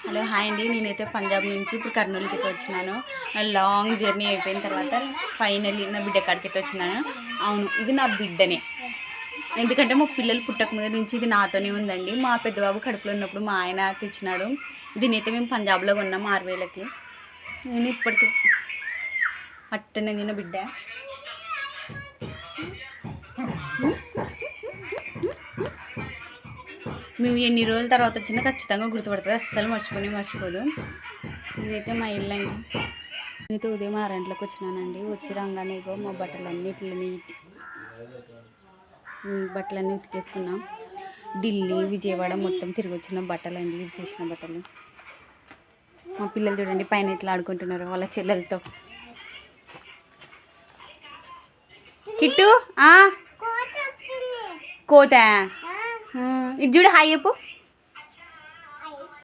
Hello hi అండి, నేనైతే పంజాబ్ నుంచి ఇప్పుడు కర్నూలుకి అయితే వచ్చినాను. లాంగ్ జర్నీ అయిపోయిన తర్వాత ఫైనల్లీ నా బిడ్డ కాడికి అయితే వచ్చినాను. అవును, ఇది నా బిడ్డనే. ఎందుకంటే మా పిల్లలు పుట్టక ముందు నుంచి ఇది నాతోనే ఉందండి. మా పెద్దబాబు కడుపులో ఉన్నప్పుడు మా ఆయన తెచ్చినాడు. దీనైతే మేము పంజాబ్లో కొన్నాం 6,000కి. నేను ఇప్పటికి అట్టనే తిన బిడ్డ. మేము ఎన్ని రోజుల తర్వాత వచ్చినా ఖచ్చితంగా గుర్తుపడుతుంది, అస్సలు మర్చిపోదు. ఇదైతే మా ఇల్లు అండి. నేనైతే ఉదయం 6 గంటలకు వచ్చినానండి. వచ్చి రాగానే మా బట్టలన్నీ ఉతికేసుకున్నాం. ఢిల్లీ, విజయవాడ మొత్తం తిరిగి వచ్చిన బట్టలు అండి, ఇరిసేసిన బట్టలు. మా పిల్లలు చూడండి పైన ఇట్లా ఆడుకుంటున్నారు వాళ్ళ చెల్లెలతో. కిట్టు కోత ఇటు చూడు, హాయ్ చెప్పు.